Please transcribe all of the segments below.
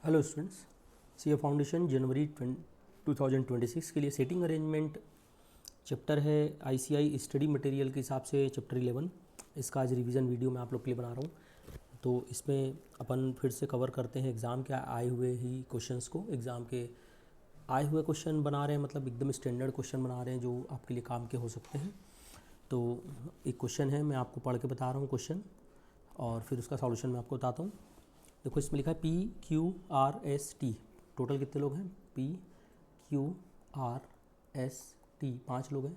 Hello students, CA foundation जनवरी 2026 के लिए setting arrangement chapter है। आईसीआई स्टडी मटेरियल के हिसाब से चैप्टर 11 इसका आज रिवीजन वीडियो मैं आप लोग के लिए बना रहा हूँ। तो इसमें अपन फिर से कवर करते हैं एग्ज़ाम के आए हुए ही क्वेश्चंस को। एग्ज़ाम के आए हुए क्वेश्चन बना रहे हैं, मतलब एकदम स्टैंडर्ड क्वेश्चन बना रहे हैं जो आपके लिए काम के हो सकते हैं। तो एक क्वेश्चन है, मैं आपको पढ़ के बता रहा हूँ क्वेश्चन और फिर उसका सॉल्यूशन मैं आपको बताता हूँ। देखो इसमें लिखा है PQRST, टोटल कितने लोग हैं? PQRST 5 लोग हैं।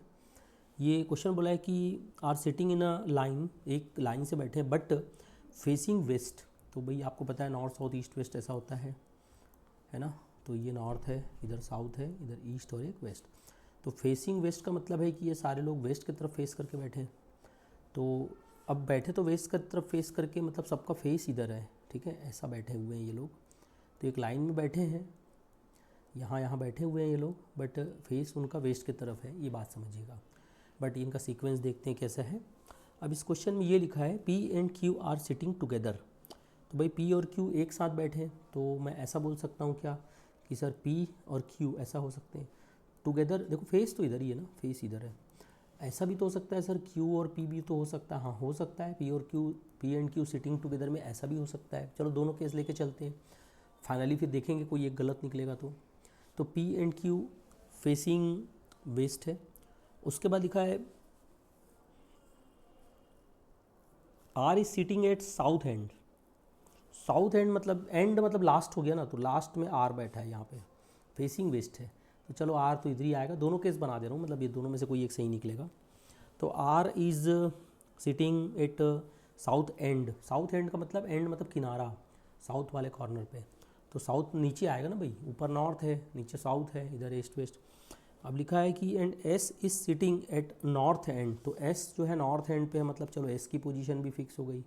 ये क्वेश्चन बोला है कि are sitting in a line, एक लाइन से बैठे हैं बट फेसिंग वेस्ट। तो भाई आपको पता है नॉर्थ साउथ ईस्ट वेस्ट ऐसा होता है ना। तो ये नॉर्थ है, इधर साउथ है, इधर ईस्ट और एक वेस्ट। तो फेसिंग वेस्ट का मतलब है कि ये सारे लोग वेस्ट की तरफ फेस करके बैठे हैं। तो अब बैठे तो वेस्ट की तरफ फेस करके, मतलब सबका फेस इधर है, ठीक है, ऐसा बैठे हुए हैं ये लोग। तो एक लाइन में बैठे हैं, यहाँ बैठे हुए हैं ये लोग, बट फेस उनका वेस्ट की तरफ है, ये बात समझिएगा। बट इनका सीक्वेंस देखते हैं कैसा है। अब इस क्वेश्चन में ये लिखा है P and Q are sitting together. तो भाई P और Q एक साथ बैठे हैं, तो मैं ऐसा बोल सकता हूँ क्या कि सर P और Q ऐसा हो सकते हैं टुगेदर। देखो फेस तो इधर ही है ना, फेस इधर है। ऐसा भी तो हो सकता है सर Q और P भी तो हो सकता है। हाँ हो सकता है, P and Q sitting together में ऐसा भी हो सकता है। चलो दोनों केस लेके चलते हैं, फाइनली फिर देखेंगे कोई एक गलत निकलेगा तो P and Q facing west है। उसके बाद लिखा है R is sitting at south and. South and मतलब एंड मतलब लास्ट हो गया ना, तो लास्ट में R बैठा है यहाँ पे, फेसिंग वेस्ट है। तो चलो R तो इधर ही आएगा, दोनों केस बना दे रहा हूँ, मतलब ये दोनों में से कोई एक सही निकलेगा। तो R is sitting at south and. South and का मतलब एंड मतलब किनारा, साउथ वाले कॉर्नर पे। तो साउथ नीचे आएगा ना भाई, ऊपर नॉर्थ है, नीचे साउथ है, इधर ईस्ट वेस्ट। अब लिखा है कि and S is sitting at north and. तो S जो है नॉर्थ एंड पे है, मतलब चलो S की पोजीशन भी फिक्स हो गई।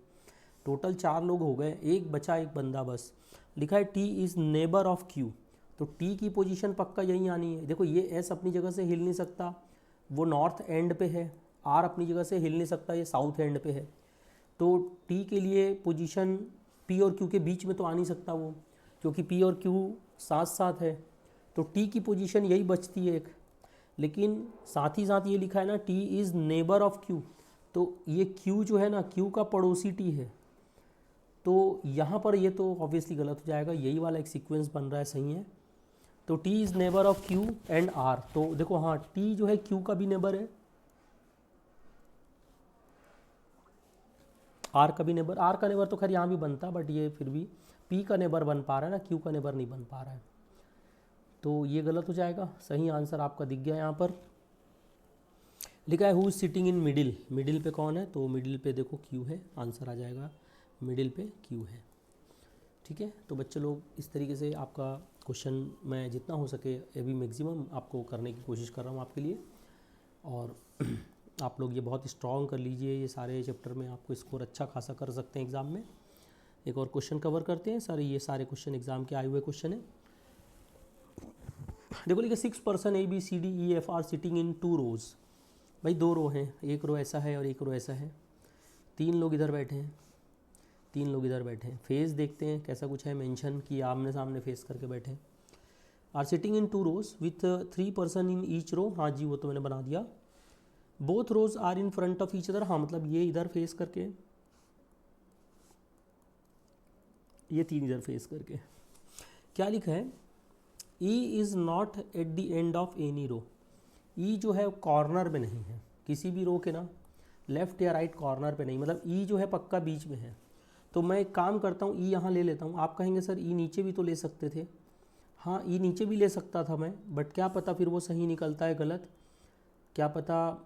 टोटल 4 लोग हो गए, एक बचा एक बंदा बस। लिखा है T is neighbour of Q। तो T की पोजीशन पक्का यहीं आनी है। देखो ये S अपनी जगह से हिल नहीं सकता, वो नॉर्थ एंड पे है। R अपनी जगह से हिल नहीं सकता, ये साउथ एंड पे है। तो T के लिए पोजीशन P और Q के बीच में तो आ नहीं सकता वो, क्योंकि P और Q साथ साथ है। तो T की पोजीशन यही बचती है एक। लेकिन साथ ही साथ ये लिखा है ना T is neighbour of Q। तो ये Q जो है ना, Q का पड़ोसी T है। तो यहाँ पर ये तो ऑब्वियसली गलत हो जाएगा, यही वाला एक सीक्वेंस बन रहा है, सही है। तो T is neighbour of Q and R। तो देखो हाँ, T जो है Q का भी नेबर है, R का भी नेबर। R का नेबर तो खैर यहाँ भी बनता, बट ये फिर भी P का नेबर बन पा रहा है ना, Q का नेबर नहीं बन पा रहा है। तो ये गलत हो जाएगा। सही आंसर आपका दिख गया यहाँ पर। लिखा है who is sitting in middle. Middle पे कौन है? तो मिडिल पे देखो Q है, आंसर आ जाएगा मिडिल पे Q है। ठीक है, तो बच्चे लोग इस तरीके से आपका क्वेश्चन मैं जितना हो सके अभी मैक्सिमम आपको करने की कोशिश कर रहा हूँ आपके लिए। और आप लोग ये बहुत स्ट्रॉन्ग कर लीजिए, ये सारे चैप्टर में आपको स्कोर अच्छा खासा कर सकते हैं एग्ज़ाम में। एक और क्वेश्चन कवर करते हैं सर, ये सारे क्वेश्चन एग्ज़ाम के आए हुए क्वेश्चन हैं। देखो लिखा 6 person ABCDEF are sitting in 2 rows. भाई 2 रो हैं, एक रो ऐसा है और एक रो ऐसा है। 3 लोग इधर बैठे हैं, 3 लोग इधर बैठे हैं। फेस देखते हैं कैसा कुछ है, मेंशन कि आमने सामने फेस करके बैठे हैं। Are sitting in 2 rows with 3 person in each row. हाँ जी, वो तो मैंने बना दिया। Both rows are in front of each other. हाँ मतलब ये इधर फेस करके, ये 3 इधर फेस करके। क्या लिखा है? E is not at the end of any row. E जो है कॉर्नर में नहीं है किसी भी रो के ना, लेफ्ट या राइट कॉर्नर पे नहीं, मतलब ई जो है पक्का बीच में है। तो मैं एक काम करता हूँ, ई यहाँ ले लेता हूँ। आप कहेंगे सर ई नीचे भी तो ले सकते थे। हाँ ई नीचे भी ले सकता था मैं, बट क्या पता फिर वो सही निकलता है गलत, क्या पता।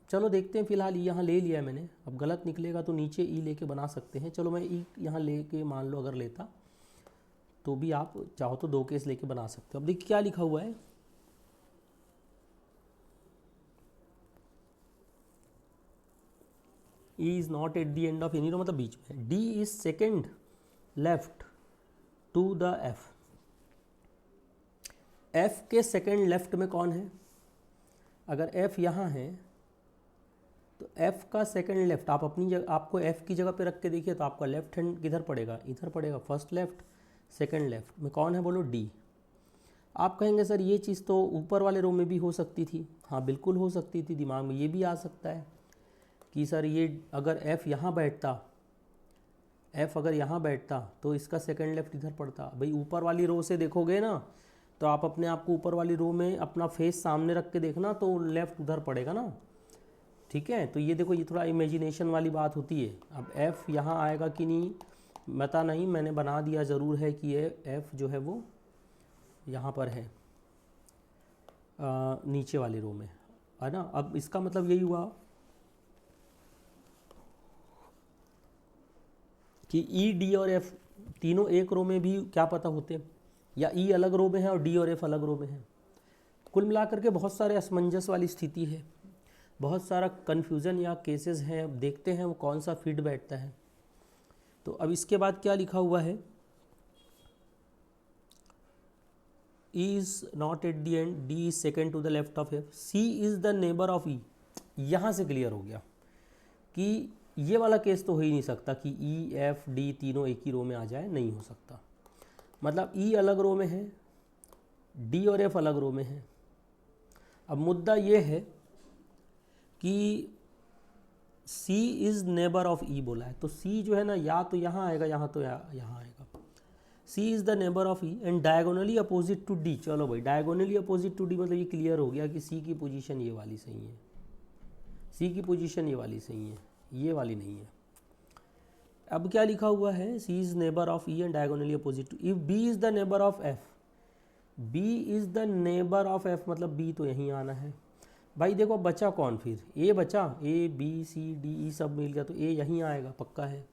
चलो देखते हैं, फिलहाल ई यहाँ ले लिया है मैंने। अब गलत निकलेगा तो नीचे ई लेके बना सकते हैं। चलो मैं ई यहाँ लेके मान लो अगर लेता, तो भी आप चाहो तो 2 केस लेके बना सकते हो। अब देखिए क्या लिखा हुआ है, E is not at the end of any row, मतलब बीच में। D is second left to the F. F के सेकेंड लेफ्ट में कौन है? अगर एफ यहाँ है तो एफ का सेकेंड लेफ्ट आप अपनी जगह, आपको एफ की जगह पे रख के देखिए तो आपका लेफ्ट हैंड किधर पड़ेगा? इधर पड़ेगा। फर्स्ट लेफ्ट, सेकंड लेफ्ट में कौन है बोलो, डी। आप कहेंगे सर ये चीज़ तो ऊपर वाले रो में भी हो सकती थी। हाँ बिल्कुल हो सकती थी, दिमाग में ये भी आ सकता है कि सर ये अगर एफ़ यहाँ बैठता, एफ़ अगर यहाँ बैठता तो इसका सेकंड लेफ्ट इधर पड़ता। भाई ऊपर वाली रो से देखोगे ना, तो आप अपने आप को ऊपर वाली रो में अपना फेस सामने रख के देखना, तो लेफ़्ट उधर पड़ेगा ना। ठीक है, तो ये देखो, ये थोड़ा इमेजिनेशन वाली बात होती है। अब एफ़ यहाँ आएगा कि नहीं पता नहीं, मैंने बना दिया ज़रूर है कि ये एफ़ जो है वो यहाँ पर है नीचे वाली रो में, है ना। अब इसका मतलब यही हुआ कि ई, डी और एफ तीनों एक रो में भी क्या पता होते, या ई अलग रो में है और डी और एफ अलग रो में है। कुल मिलाकर के बहुत सारे असमंजस वाली स्थिति है, बहुत सारा कन्फ्यूज़न या केसेस हैं। अब देखते हैं वो कौन सा फिट बैठता है। तो अब इसके बाद क्या लिखा हुआ है, E is not at the end, D is second to the left of F, C is the neighbor of E। यहाँ से क्लियर हो गया कि ये वाला केस तो हो ही नहीं सकता कि E, F, D तीनों एक ही रो में आ जाए, नहीं हो सकता। मतलब E अलग रो में है, D और F अलग रो में है। अब मुद्दा ये है कि C is neighbour of E बोला है, तो C जो है ना या तो यहाँ आएगा, यहाँ तो यहाँ आएगा। C is the neighbour of E and diagonally opposite to D। चलो भाई, डायगोनली अपोजिट टू D मतलब ये क्लियर हो गया कि C की पोजीशन ये वाली सही है, C की पोजीशन ये वाली सही है, ये वाली नहीं है। अब क्या लिखा हुआ है, C is neighbour of E and diagonally opposite to. If B is the neighbour of F, B is the neighbour of F मतलब B तो यहीं आना है। भाई देखो बचा कौन फिर, A बचा, A B C D E सब मिल गया, तो A यहीं आएगा, पक्का है।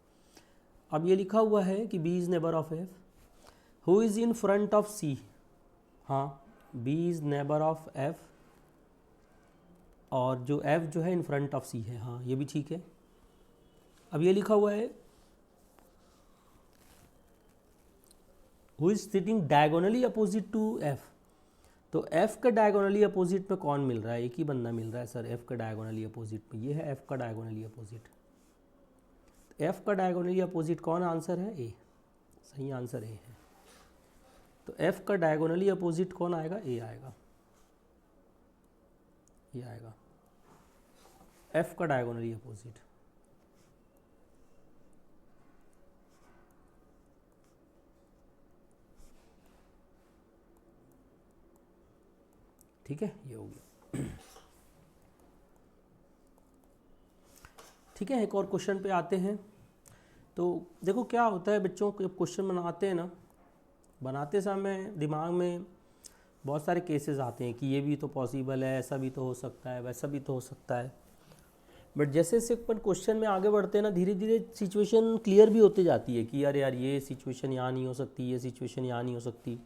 अब ये लिखा हुआ है कि B is neighbour of F, who is in front of C। हाँ, B is neighbour of F और जो F जो है इन फ्रंट ऑफ C है। हाँ ये भी ठीक है। अब ये लिखा हुआ है who is sitting diagonally opposite to F। तो F का डायगोनली अपोजिट में कौन मिल रहा है, एक ही बंदा मिल रहा है सर F का डायगोनली अपोजिट में, ये है F का डायगोनली अपोजिट। F का डायगोनली अपोजिट कौन, आंसर है A, सही आंसर A है। तो F का डायगोनली अपोजिट कौन आएगा, A आएगा, ये आएगा F का डायगोनली अपोजिट। ठीक है, ये हो गया। ठीक है, एक और क्वेश्चन पे आते हैं। तो देखो क्या होता है बच्चों, जब क्वेश्चन बनाते हैं ना, बनाते समय दिमाग में बहुत सारे केसेस आते हैं कि ये भी तो पॉसिबल है, ऐसा भी तो हो सकता है, वैसा भी तो हो सकता है। बट जैसे जैसे अपन क्वेश्चन में आगे बढ़ते हैं ना, धीरे धीरे सिचुएशन क्लियर भी होती जाती है कि यार ये सिचुएशन यहाँ नहीं हो सकती, ये सिचुएशन यहाँ नहीं हो सकती।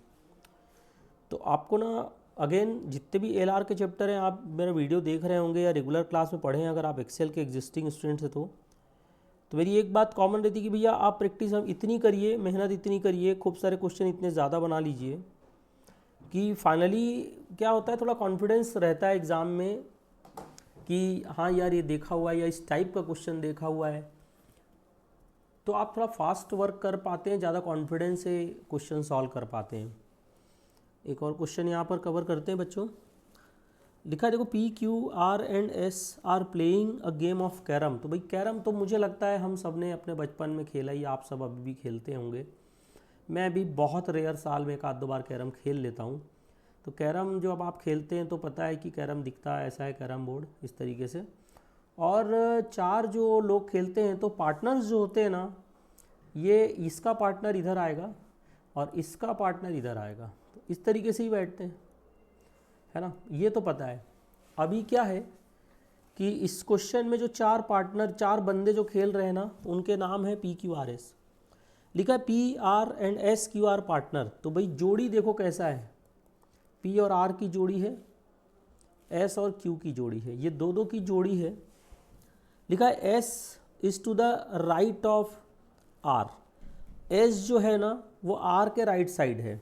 तो आपको ना अगेन जितने भी LR के चैप्टर हैं, आप मेरा वीडियो देख रहे होंगे या रेगुलर क्लास में पढ़े हैं, अगर आप एक्सेल के एग्जिस्टिंग स्टूडेंट्स हैं तो मेरी एक बात कॉमन रहती है कि भैया आप प्रैक्टिस इतनी करिए, मेहनत इतनी करिए, खूब सारे क्वेश्चन इतने ज़्यादा बना लीजिए कि फाइनली क्या होता है, थोड़ा कॉन्फिडेंस रहता है एग्ज़ाम में कि हाँ यार ये देखा हुआ है या इस टाइप का क्वेश्चन देखा हुआ है, तो आप थोड़ा फास्ट वर्क कर पाते हैं, ज़्यादा कॉन्फिडेंस से क्वेश्चन सॉल्व कर पाते हैं। एक और क्वेश्चन यहाँ पर कवर करते हैं बच्चों। लिखा है देखो, P, Q, R and S are playing a game of carrom. तो भाई कैरम तो मुझे लगता है हम सब ने अपने बचपन में खेला ही, आप सब अभी भी खेलते होंगे। मैं भी बहुत रेयर साल में एक आध दो बार कैरम खेल लेता हूँ। तो कैरम जो अब आप खेलते हैं तो पता है कि कैरम दिखता है ऐसा है, कैरम बोर्ड इस तरीके से, और चार जो लोग खेलते हैं तो पार्टनर्स जो होते हैं ना, ये इसका पार्टनर इधर आएगा और इसका पार्टनर इधर आएगा, तो इस तरीके से ही बैठते हैं, है ना, ये तो पता है। अभी क्या है कि इस क्वेश्चन में जो चार पार्टनर, चार बंदे जो खेल रहे हैं ना, उनके नाम है P, Q, R, S। लिखा है P, R and S, Q, R partner. तो भाई जोड़ी देखो कैसा है, P और R की जोड़ी है, S और Q की जोड़ी है, ये दो दो की जोड़ी है। लिखा है S is to the right of R। S जो है ना वो R के राइट साइड है।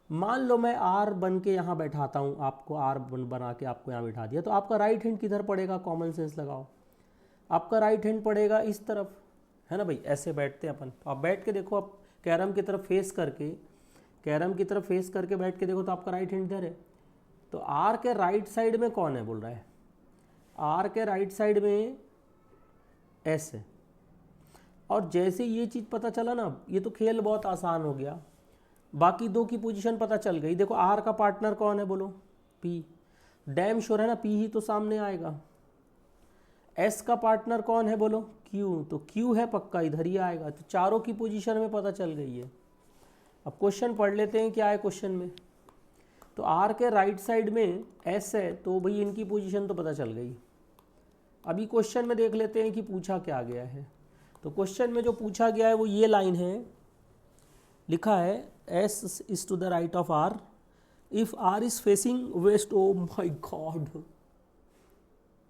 मान लो मैं R बन के यहाँ बैठाता हूँ, आपको R बना के आपको यहाँ बैठा दिया, तो आपका राइट हैंड किधर पड़ेगा, कॉमन सेंस लगाओ, आपका राइट हैंड पड़ेगा इस तरफ, है ना भाई, ऐसे बैठते हैं अपन। तो आप बैठ के देखो, आप कैरम की तरफ फेस करके, कैरम की तरफ फेस करके बैठ के देखो तो आपका राइट हैंड इधर है। तो आर के राइट साइड में कौन है बोल रहा है, आर के राइट साइड में एस है। और जैसे ये चीज़ पता चला ना, ये तो खेल बहुत आसान हो गया। बाकी दो की पोजीशन पता चल गई। देखो आर का पार्टनर कौन है बोलो, पी, डैम श्योर है ना पी ही तो सामने आएगा। एस का पार्टनर कौन है बोलो, क्यू, तो क्यू है पक्का इधर ही आएगा। तो चारों की पोजीशन में पता चल गई है। अब क्वेश्चन पढ़ लेते हैं क्या है क्वेश्चन में। तो आर के राइट साइड में एस है, तो भाई इनकी पोजीशन तो पता चल गई। अभी क्वेश्चन में देख लेते हैं कि पूछा क्या गया है। तो क्वेश्चन में जो पूछा गया है वो ये लाइन है, लिखा है S is to the right of R if R is facing west. Oh my god,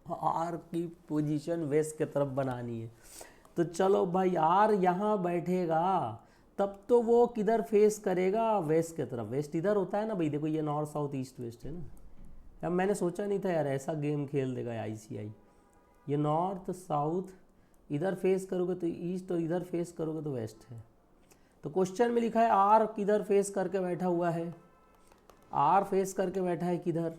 R की पोजीशन वेस्ट की तरफ बनानी है। तो चलो भाई आर यहाँ बैठेगा तब तो वो किधर फेस करेगा, वेस्ट की तरफ। वेस्ट इधर होता है ना भाई, देखो ये नॉर्थ साउथ ईस्ट वेस्ट है ना। अब मैंने सोचा नहीं था यार ऐसा गेम खेल देगा आईसीआई। ये नॉर्थ साउथ, इधर फेस करोगे तो ईस्ट और इधर फेस करोगे तो वेस्ट है। तो क्वेश्चन में लिखा है आर किधर फेस करके बैठा हुआ है, आर फेस करके बैठा है किधर,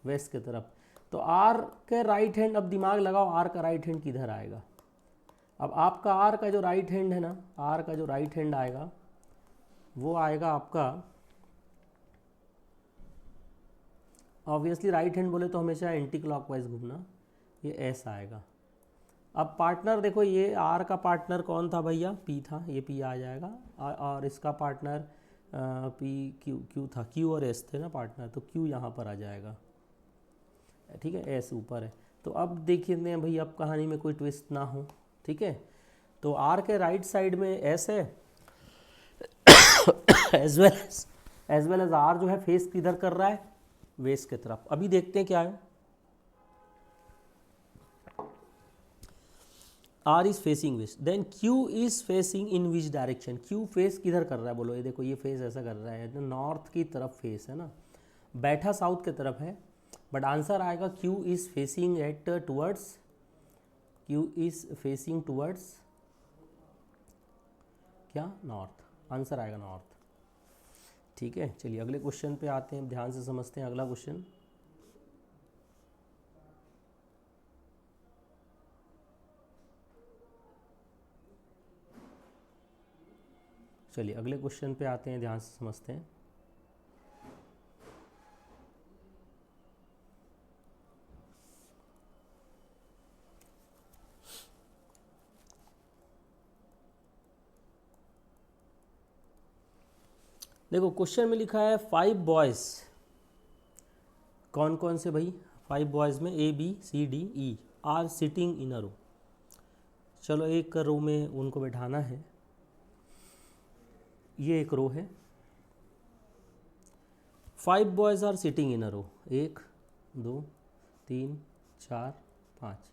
वेस्ट की तरफ। तो आर के राइट हैंड, अब दिमाग लगाओ आर का राइट हैंड किधर आएगा। अब आपका आर का जो राइट हैंड है ना, आर का जो राइट हैंड आएगा वो आएगा आपका, ऑब्वियसली राइट हैंड बोले तो हमेशा एंटी क्लॉकवाइज घूमना, ये एस आएगा। अब पार्टनर देखो, ये आर का पार्टनर कौन था भैया, पी था, ये पी आ जाएगा। और इसका पार्टनर पी क्यू था, क्यू और एस थे ना पार्टनर, तो क्यू यहाँ पर आ जाएगा। ठीक है, एस ऊपर है। तो अब देखिए भाई, अब कहानी में कोई ट्विस्ट ना हो। ठीक है, तो आर के राइट साइड में एस है एज वेल एज आर जो है फेस किधर कर रहा है, वेस्ट की तरफ। अभी देखते हैं क्या है। R is facing west, then Q is facing in which direction. Q face किधर कर रहा है बोलो, ये देखो ये फेस ऐसा कर रहा है, नॉर्थ की तरफ फेस है ना, बैठा साउथ की तरफ है। बट आंसर आएगा Q is facing at towards, Q is facing towards क्या, नॉर्थ। आंसर आएगा नॉर्थ। ठीक है, चलिए अगले क्वेश्चन पे आते हैं, ध्यान से समझते हैं अगला क्वेश्चन। चलिए अगले क्वेश्चन पे आते हैं, ध्यान से समझते हैं। देखो क्वेश्चन में लिखा है 5 बॉयज़, कौन कौन से भाई, 5 बॉयज़ में A B C D E are sitting in a row. चलो एक रो में उनको बैठाना है, ये एक रो है। 5 boys are sitting in a row, 1 2 3 4 5।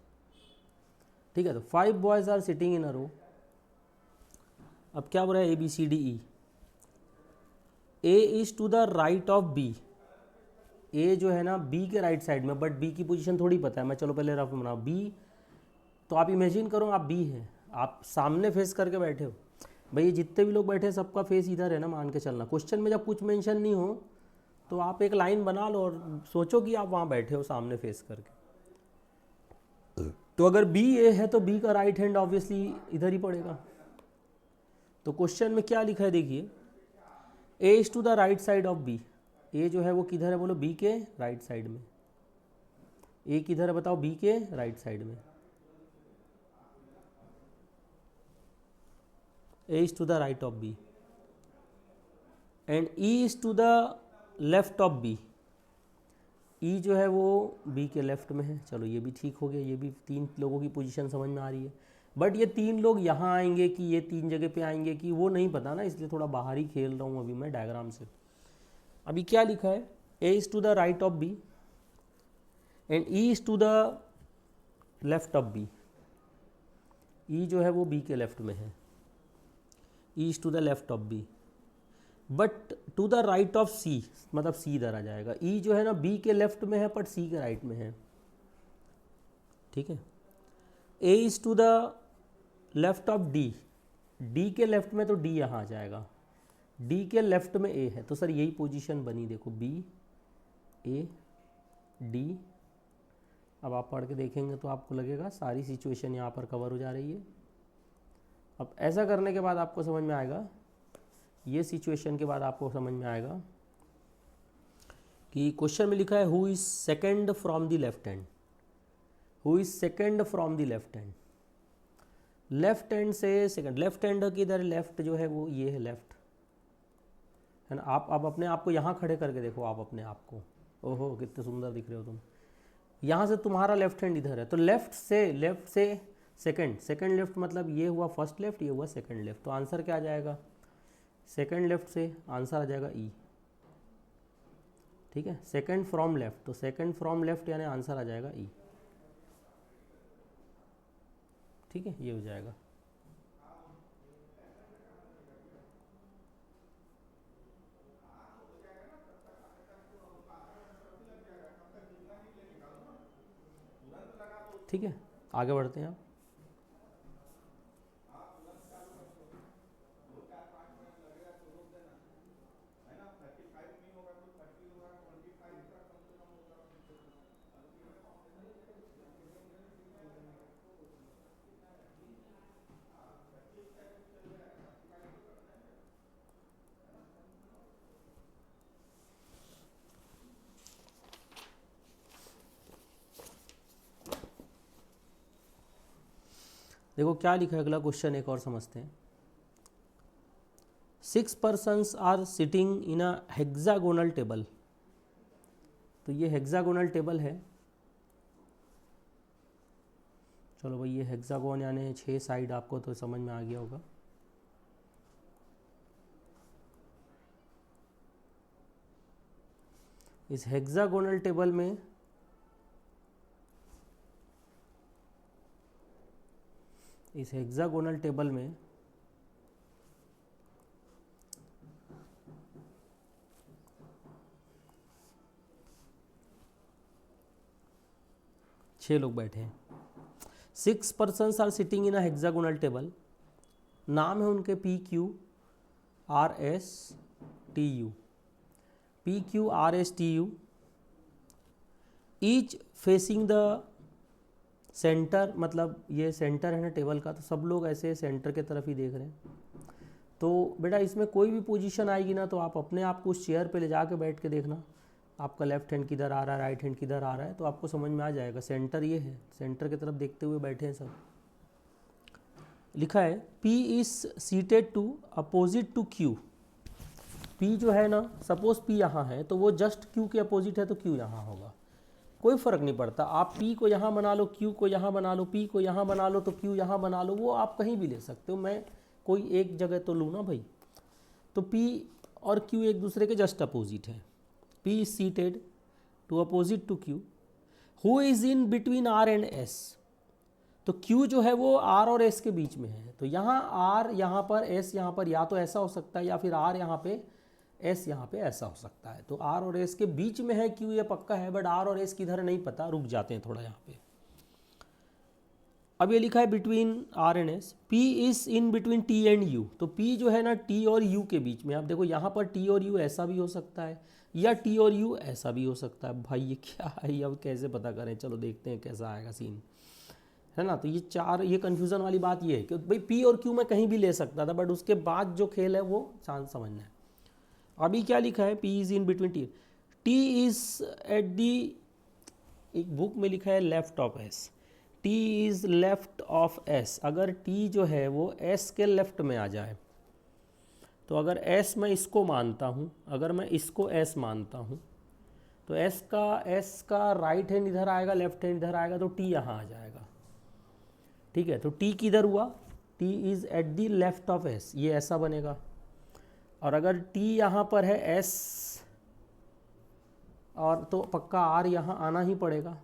ठीक है, तो 5 boys are sitting in a row. अब क्या बोल रहा है, A B C D E, A is to the right of B. A जो है ना बी के राइट साइड में, बट बी की पोजीशन थोड़ी पता है, मैं चलो पहले रफ बनाओ बी। तो आप इमेजिन करो आप बी हैं, आप सामने फेस करके बैठे हो। भाई जितने भी लोग बैठे हैं सबका फेस इधर है ना, मान के चलना। क्वेश्चन में जब कुछ मेंशन नहीं हो तो आप एक लाइन बना लो और सोचो कि आप वहाँ बैठे हो सामने फेस करके। तो अगर बी ए है तो बी का राइट हैंड ऑब्वियसली इधर ही पड़ेगा। तो क्वेश्चन में क्या लिखा है देखिए, A is to the right side of B. A जो है वो किधर है बोलो, बी के राइट साइड में। ए किधर है बताओ, बी के राइट साइड में। A is to the right of B and E is to the left of B. E जो है वो बी के लेफ्ट में है। चलो ये भी ठीक हो गया, ये भी 3 लोगों की पोजीशन समझ में आ रही है। बट ये 3 लोग यहाँ आएंगे कि ये 3 जगह पे आएंगे कि वो नहीं पता ना, इसलिए थोड़ा बाहर ही खेल रहा हूँ अभी मैं डायग्राम से। अभी क्या लिखा है, A is to the right of B and E is to the left of B. E जो है वो बी के लेफ्ट में है, E is to the left of B but to the right of C, मतलब C इधर आ जाएगा। ई जो है ना बी के लेफ्ट में है बट सी के राइट में है। ठीक है, A is to the left of D D के लेफ्ट में तो डी यहाँ आ जाएगा, डी के लेफ्ट में ए है, तो सर यही पोजीशन बनी, देखो बी ए डी। अब आप पढ़ के देखेंगे तो आपको लगेगा सारी सिचुएशन यहाँ पर कवर हो जा रही है। अब ऐसा करने के बाद आपको समझ में आएगा, ये सिचुएशन के बाद आपको समझ में आएगा कि क्वेश्चन में लिखा है who is second from the left hand, who is second from the left hand, left hand से सेकंड, लेफ्ट हैंड की इधर लेफ्ट जो है वो ये है लेफ्ट, है ना। आप अब अपने आप को यहाँ खड़े करके देखो, आप अपने आप को, ओहो कितने सुंदर दिख रहे हो तुम। यहाँ से तुम्हारा लेफ्ट हैंड इधर है, तो लेफ्ट से सेकंड, सेकंड लेफ्ट मतलब ये हुआ फर्स्ट लेफ्ट, ये हुआ सेकंड लेफ्ट, तो आंसर क्या आ जाएगा, सेकंड लेफ्ट से आंसर आ जाएगा ई, ठीक है। सेकंड फ्रॉम लेफ्ट, तो सेकंड फ्रॉम लेफ्ट यानी आंसर आ जाएगा ई, ठीक है, ये हो जाएगा। ठीक है, आगे बढ़ते हैं आप। देखो क्या लिखा है अगला क्वेश्चन, एक और समझते हैं। 6 persons are sitting in a hexagonal table, तो ये हेक्सागोनल टेबल है, चलो भाई ये हेक्सागोन यानी 6 साइड, आपको तो समझ में आ गया होगा। इस हेक्सागोनल टेबल में इस हेक्सागोनल टेबल में छह लोग बैठे हैं। 6 persons are sitting in a hexagonal table, नाम है उनके P Q R S T U, P Q R S T U, each facing the centre, मतलब ये सेंटर है ना टेबल का, तो सब लोग ऐसे सेंटर के तरफ ही देख रहे हैं। तो बेटा इसमें कोई भी पोजीशन आएगी ना, तो आप अपने आप को उस चेयर पे ले जाके बैठ के देखना, आपका लेफ्ट हैंड किधर आ रहा है, राइट हैंड किधर आ रहा है, तो आपको समझ में आ जाएगा। सेंटर ये है, सेंटर की तरफ देखते हुए बैठे हैं सब। लिखा है P is seated to opposite to Q, P जो है ना, सपोज P यहाँ है तो वो जस्ट Q के अपोजिट है, तो Q यहाँ होगा, कोई फ़र्क नहीं पड़ता। आप P को यहाँ बना लो, Q को यहाँ बना लो, P को यहाँ बना लो, तो Q यहाँ बना लो, वो आप कहीं भी ले सकते हो, मैं कोई एक जगह तो लूँ ना भाई। तो P और Q एक दूसरे के जस्ट अपोजिट है। P is seated to opposite to Q, who is in between R and S, तो Q जो है वो R और S के बीच में है, तो यहाँ R यहाँ पर, S यहाँ पर, या तो ऐसा हो सकता है, या फिर R यहाँ पे, S यहाँ पे ऐसा हो सकता है। तो R और S के बीच में है Q, ये पक्का है, बट R और S किधर नहीं पता, रुक जाते हैं थोड़ा यहाँ पे। अब ये लिखा है between R and S, P is in between T and U, तो P जो है ना T और U के बीच में। आप देखो यहाँ पर T और U ऐसा भी हो सकता है, या T और U ऐसा भी हो सकता है। भाई ये क्या है, अब कैसे पता करें, चलो देखते हैं कैसा आएगा सीन, है ना। तो ये चार, ये कन्फ्यूज़न वाली बात ये है कि भाई P और Q मैं कहीं भी ले सकता था, बट उसके बाद जो खेल है वो चांस समझना है। अभी क्या लिखा है, P is in between T, T is at the, एक बुक में लिखा है left of S, T is left of S। अगर T जो है वो S के लेफ्ट में आ जाए, तो अगर S मैं इसको मानता हूँ, अगर मैं इसको S मानता हूँ, तो S का राइट हैंड इधर आएगा, लेफ्ट हैंड इधर आएगा, तो T यहाँ आ जाएगा, ठीक है। तो T किधर हुआ, T is at the left of S, ये ऐसा बनेगा। और अगर T यहाँ पर है S, और तो पक्का R यहाँ आना ही पड़ेगा,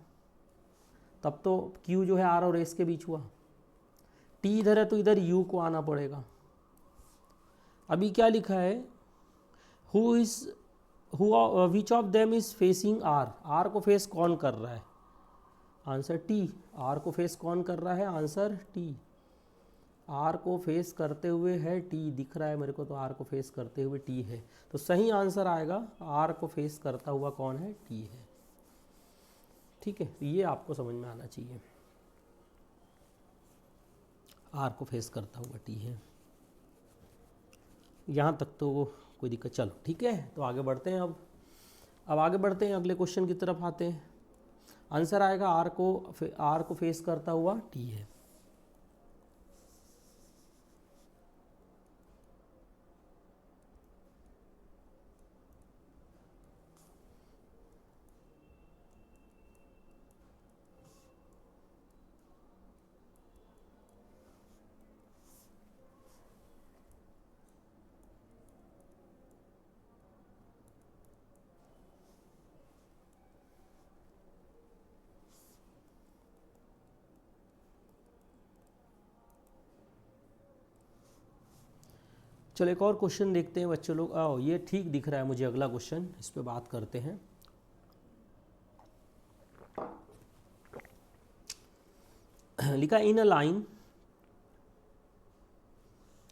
तब तो Q जो है R और S के बीच हुआ। T इधर है तो इधर U को आना पड़ेगा। अभी क्या लिखा है, which of them is facing R, R को फेस कौन कर रहा है, आंसर T, R को फेस कौन कर रहा है, आंसर T। आर को फेस करते हुए है टी, दिख रहा है मेरे को, तो आर को फेस करते हुए टी है, तो सही आंसर आएगा आर को फेस करता हुआ कौन है, टी है। ठीक है, तो ये आपको समझ में आना चाहिए, आर को फेस करता हुआ टी है। यहाँ तक तो कोई दिक्कत, चलो ठीक है, तो आगे बढ़ते हैं। अब आगे बढ़ते हैं, अगले क्वेश्चन की तरफ आते हैं। आंसर आएगा आर को फेस करता हुआ टी है। चलो एक और क्वेश्चन देखते हैं बच्चों लोग। आओ, ये ठीक दिख रहा है मुझे, अगला क्वेश्चन, इस पे बात करते हैं। लिखा इन अ लाइन,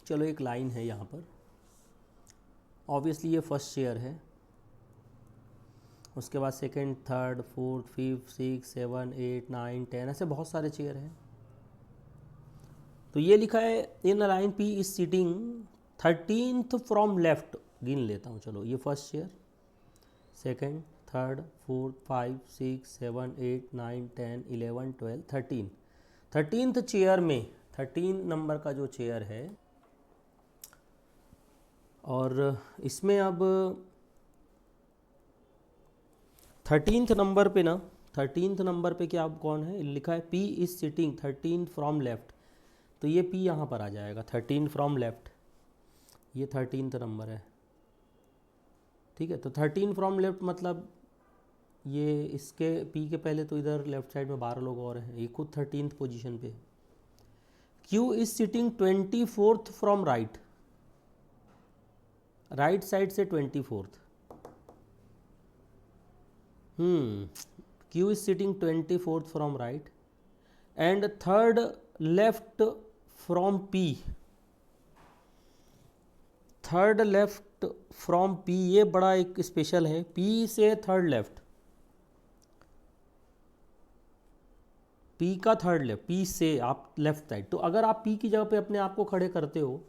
चलो एक लाइन है यहाँ पर, ऑब्वियसली ये फर्स्ट चेयर है, उसके बाद second, third, fourth, fifth, six, 7, 8, 9, 10, ऐसे बहुत सारे चेयर हैं। तो ये लिखा है in a line P is sitting 13th from left, गिन लेता हूँ, चलो ये first chair, second, third, fourth, 5, 6, 7, 8, 9, 10, 11, 12, 13th chair में 13 नंबर का जो चेयर है, और इसमें अब 13th नंबर पे ना, 13th नंबर पे क्या अब कौन है, लिखा है P is sitting 13 from left, तो ये पी यहाँ पर आ जाएगा, 13 फ्रॉम लेफ्ट, ये 13th नंबर है। ठीक है, तो 13 फ्रॉम लेफ्ट मतलब ये इसके पी के पहले तो इधर लेफ्ट साइड में 12 लोग और हैं, ये खुद 13th पोजीशन पे। Q is sitting 24th from right, right side से 24th, Q is sitting 24th from right and third left from P, third left from P, ये बड़ा एक स्पेशल है, पी से थर्ड लेफ्ट, पी का third left, P से आप left side, तो अगर आप पी की जगह पे अपने आप को खड़े करते हो,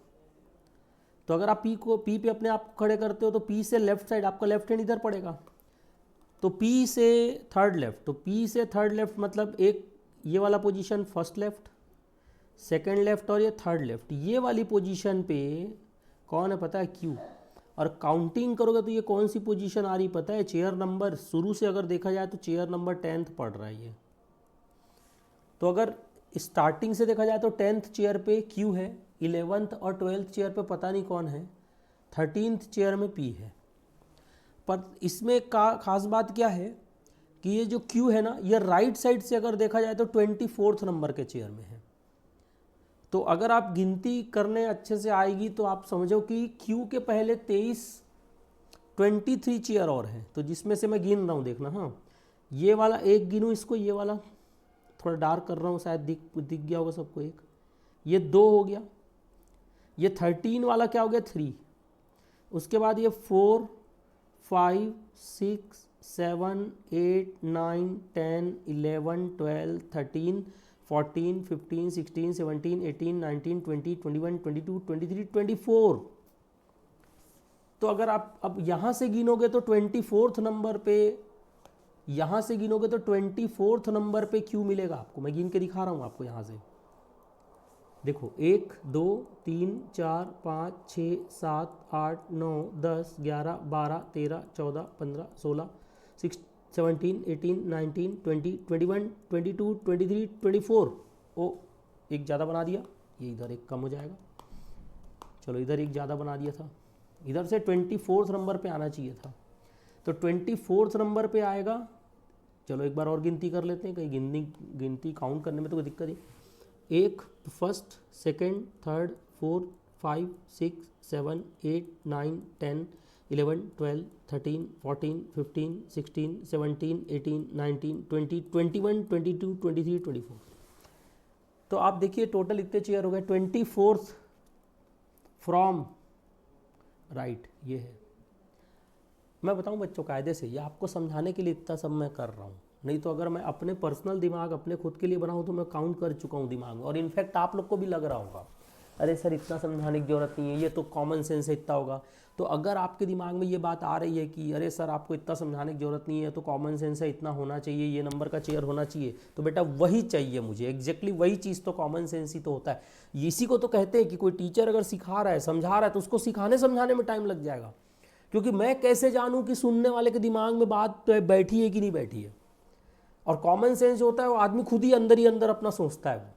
तो अगर आप पी पे अपने आप को खड़े करते हो, तो पी से लेफ्ट साइड आपका लेफ्ट हैंड इधर पड़ेगा, तो पी से थर्ड लेफ्ट, तो पी से थर्ड लेफ्ट मतलब एक ये वाला position first left, second left और ये थर्ड लेफ्ट, ये वाली पोजीशन पे कौन है पता है, क्यू। और काउंटिंग करोगे तो ये कौन सी पोजीशन आ रही पता है, चेयर नंबर, शुरू से अगर देखा जाए तो चेयर नंबर 10th पड़ रहा है ये, तो अगर स्टार्टिंग से देखा जाए तो 10th चेयर पे क्यू है, 11th और 12th चेयर पे पता नहीं कौन है, 13th चेयर में पी है। पर इसमें खास बात क्या है कि ये जो क्यू है ना, ये राइट साइड से अगर देखा जाए तो 24th नंबर के चेयर में है, तो अगर आप गिनती करने अच्छे से आएगी तो आप समझो कि क्यू के पहले 23 चेयर और हैं, तो जिसमें से मैं गिन रहा हूँ, देखना, हाँ ये वाला एक गिनूँ इसको, ये वाला थोड़ा डार्क कर रहा हूँ, शायद दिख गया होगा सबको, एक ये 2 हो गया, ये 13 वाला क्या हो गया 3, उसके बाद ये 4, 5, 6, 7, 8, 9, 10, 11, 12, 13, 14, 15, 16, 17, 18, 19, 20, 21, 22, 23, 24, तो अगर आप अब यहाँ से गिनोगे तो 24th नंबर पे, यहाँ से गिनोगे तो 24th नंबर पे क्यू मिलेगा आपको, मैं गिन के दिखा रहा हूँ आपको, यहाँ से देखो 1, 2, 3, 4, 5, 6, 7, 8, 9, 10, 11, 12, 13, 14, 15, 16, 17, 18, 19, 20, 21, 22, 23, 24, ओ एक ज़्यादा बना दिया, ये इधर एक कम हो जाएगा, चलो इधर एक ज़्यादा बना दिया था, इधर से 24th नंबर पे आना चाहिए था, तो 24th नंबर पे आएगा। चलो एक बार और गिनती कर लेते हैं, कहीं गिनती काउंट करने में तो कोई दिक्कत नहीं, एक फर्स्ट, सेकंड, थर्ड, फोर्थ, 5, 6, 7, 8, 9, 10, 11, 12, 13, 14, 15, 16, 17, 18, 19, 20, 21, 22, 23, 24, तो आप देखिए टोटल इतने चेयर हो गए, 24th फ्रॉम राइट, ये है। मैं बताऊं बच्चों कायदे से, ये आपको समझाने के लिए इतना सब मैं कर रहा हूँ, नहीं तो अगर मैं अपने पर्सनल दिमाग अपने खुद के लिए बनाऊँ तो मैं काउंट कर चुका हूँ दिमाग में, और इनफैक्ट आप लोग को भी लग रहा होगा अरे सर इतना समझाने की जरूरत नहीं है, ये तो कॉमन सेंस है, इतना होगा। तो अगर आपके दिमाग में ये बात आ रही है कि अरे सर आपको इतना समझाने की जरूरत नहीं है, तो कॉमन सेंस है, इतना होना चाहिए, ये नंबर का चेयर होना चाहिए, तो बेटा वही चाहिए मुझे, एग्जैक्टली वही चीज़ तो कॉमन सेंस ही तो होता है। इसी को तो कहते हैं कि कोई टीचर अगर सिखा रहा है समझा रहा है तो उसको सिखाने समझाने में टाइम लग जाएगा, क्योंकि मैं कैसे जानूं कि सुनने वाले के दिमाग में बात बैठी है कि नहीं बैठी है। और कॉमन सेंस जो होता है वो आदमी खुद ही अंदर अपना सोचता है।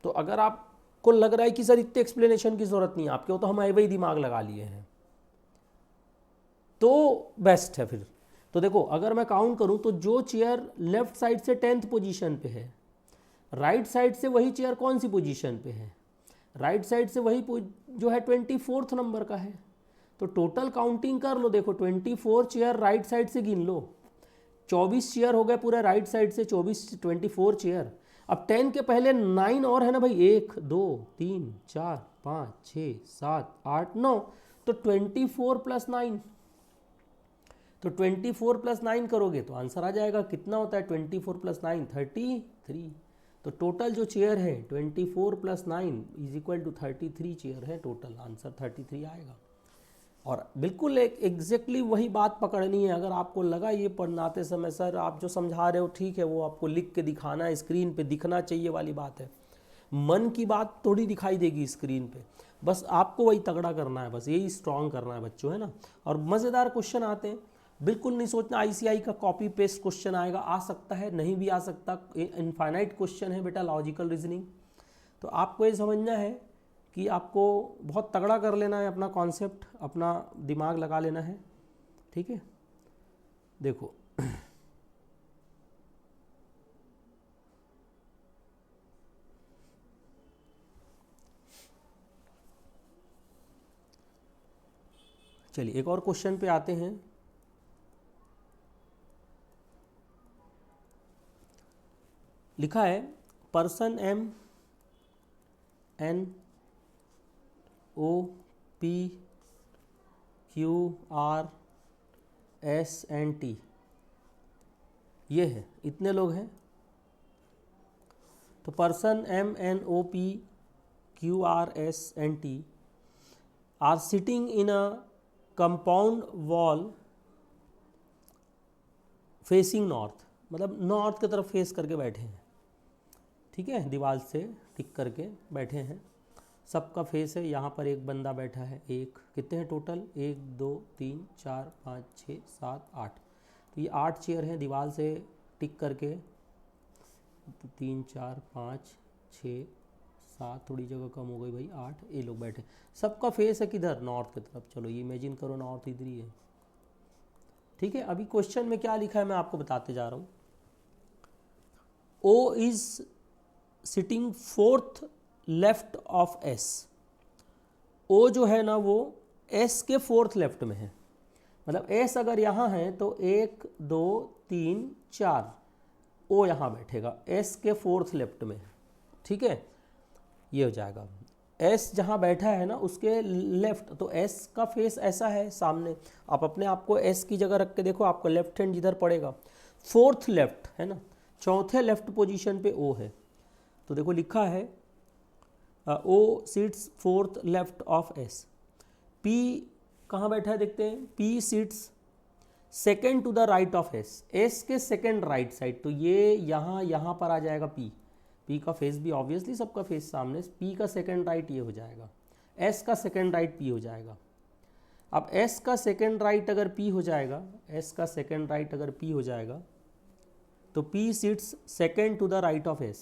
तो अगर आपको लग रहा है कि सर इतने एक्सप्लेनेशन की जरूरत नहीं है आपके, तो हम वही दिमाग लगा लिए हैं, तो बेस्ट है फिर। तो देखो अगर मैं काउंट करूं तो जो चेयर लेफ्ट साइड से 10th पोजीशन पे है, राइट साइड से वही चेयर कौन सी पोजीशन पे है, राइट साइड से वही जो है 24th नंबर का है। तो टोटल काउंटिंग कर लो, देखो 24 चेयर राइट साइड से गिन लो, 24 चेयर हो गए पूरे राइट साइड से, 24 चेयर। अब 10 के पहले 9 और है ना भाई, 1 2 3 4 5 6 7 8 9, तो 24 + 9, तो 24 + 9 करोगे तो आंसर आ जाएगा, कितना होता है 24 + 9 33। तो टोटल जो चेयर है 24 + 9 = 33 चेयर है टोटल, आंसर 33 आएगा। और बिल्कुल एक एग्जैक्टली वही बात पकड़नी है। अगर आपको लगा ये पढ़ाते समय सर आप जो समझा रहे हो ठीक है, वो आपको लिख के दिखाना है, स्क्रीन पे दिखना चाहिए वाली बात है, मन की बात थोड़ी दिखाई देगी स्क्रीन पे, बस आपको वही तगड़ा करना है, बस यही स्ट्रॉन्ग करना है बच्चों, है ना। और मज़ेदार क्वेश्चन आते हैं, बिल्कुल नहीं सोचना ICI का कॉपी पेस्ट क्वेश्चन आएगा, आ सकता है नहीं भी आ सकता, इनफाइनाइट क्वेश्चन है बेटा लॉजिकल रीजनिंग। तो आपको ये समझना है कि आपको बहुत तगड़ा कर लेना है, अपना कॉन्सेप्ट अपना दिमाग लगा लेना है, ठीक है। देखो चलिए एक और क्वेश्चन पे आते हैं। लिखा है पर्सन MNOPQRSNT, ये है, इतने लोग हैं। तो person MNOPQRSNT are sitting in a compound wall facing north, मतलब नॉर्थ की तरफ फेस करके बैठे हैं, ठीक है, दीवार से टिक करके बैठे हैं, सबका फेस है। यहाँ पर एक बंदा बैठा है, एक कितने हैं टोटल, 1 2 3 4 5 6 7 8, तो ये 8 चेयर हैं दीवार से टिक करके, 3 4 5 6 7, थोड़ी जगह कम हो गई भाई, 8, ये लोग बैठे, सबका फेस है किधर, नॉर्थ की तरफ। चलो ये इमेजिन करो नॉर्थ इधर ही है, ठीक है। अभी क्वेश्चन में क्या लिखा है मैं आपको बताते जा रहा हूँ। O is sitting 4th left of S, O जो है ना वो S के 4th लेफ्ट में है, मतलब S अगर यहाँ है तो 1 2 3 4, O यहाँ बैठेगा S के 4th लेफ्ट में, ठीक है, ये हो जाएगा। S जहाँ बैठा है ना उसके लेफ्ट, तो S का फेस ऐसा है सामने, आप अपने आप को S की जगह रख के देखो, आपका लेफ्ट हैंड जिधर पड़ेगा 4th लेफ्ट है ना, चौथे लेफ्ट पोजीशन पे O है। तो देखो लिखा है O seats 4th left of S, P कहाँ बैठा है देखते हैं, P seats second to the right of S, S के सेकेंड राइट साइड, तो ये यहाँ पर आ जाएगा P का फेस भी ऑब्वियसली सबका फेस सामने, P का सेकेंड राइट ये हो जाएगा, S का सेकेंड राइट P हो जाएगा। अब S का सेकेंड राइट अगर P हो जाएगा, S का सेकेंड राइट अगर P हो जाएगा तो P seats second to the right of S,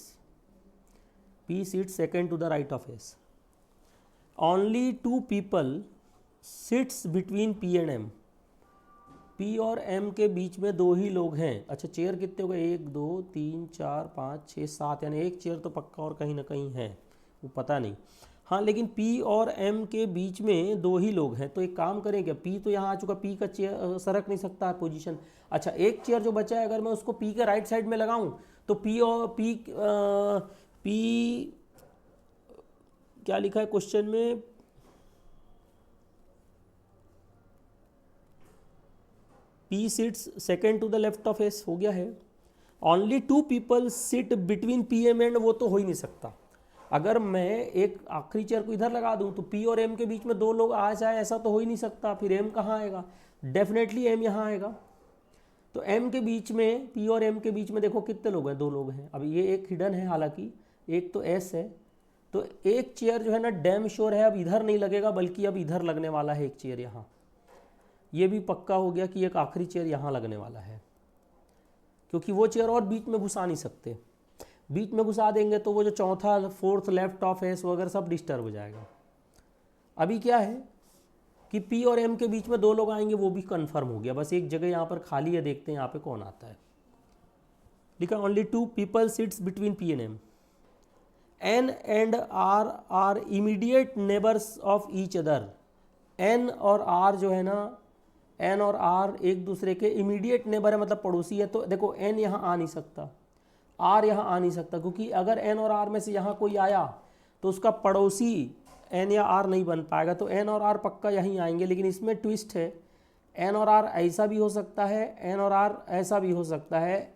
P seats second to the right of S। Only 2 people sits between P and M, P और M के बीच में 2 ही लोग हैं। अच्छा चेयर कितने हो गए, 1 2 3 4 5 6 7, यानी एक चेयर तो पक्का और कहीं ना कहीं है, वो पता नहीं, हाँ लेकिन P और M के बीच में 2 ही लोग हैं। तो एक काम करें क्या, P तो यहाँ आ चुका, P का चेयर सरक नहीं सकता है पोजीशन। अच्छा एक चेयर जो बचा है अगर मैं उसको P के राइट साइड में लगाऊं तो पी और पी क्या लिखा है क्वेश्चन में, P sits second to the left of S, हो गया है। Only 2 people sit between P M and, वो तो हो ही नहीं सकता। अगर मैं एक आखिरी चेयर को इधर लगा दूं तो पी और एम के बीच में 2 लोग आ जाए, ऐसा तो हो ही नहीं सकता। फिर एम कहाँ आएगा, डेफिनेटली एम यहाँ आएगा। तो एम के बीच में, पी और एम के बीच में देखो कितने लोग हैं, 2 लोग हैं। अब ये एक हिडन है, हालांकि एक तो एस है, तो एक चेयर जो है ना डैम श्योर है अब इधर नहीं लगेगा, बल्कि अब इधर लगने वाला है एक चेयर यहाँ। ये भी पक्का हो गया कि एक आखिरी चेयर यहाँ लगने वाला है, क्योंकि वो चेयर और बीच में घुसा नहीं सकते। बीच में घुसा देंगे तो वो जो चौथा, फोर्थ, लेफ्ट ऑफ एस वगैरह सब डिस्टर्ब हो जाएगा। अभी क्या है कि पी और एम के बीच में 2 लोग आएंगे, वो भी कंफर्म हो गया। बस एक जगह यहाँ पर खाली है, देखते हैं यहाँ पे कौन आता है। लिखा only 2 people sits between P and M. N and R are immediate neighbours of each other. N और आर जो है ना, एन और आर एक दूसरे के इमीडिएट नेबर है, मतलब पड़ोसी है। तो देखो एन यहाँ आ नहीं सकता, आर यहाँ आ नहीं सकता, क्योंकि अगर एन और आर में से यहाँ कोई आया तो उसका पड़ोसी एन या आर नहीं बन पाएगा। तो एन और आर पक्का यहीं आएंगे। लेकिन इसमें ट्विस्ट है, एन और आर ऐसा भी हो सकता है, एन और आर ऐसा भी हो सकता है,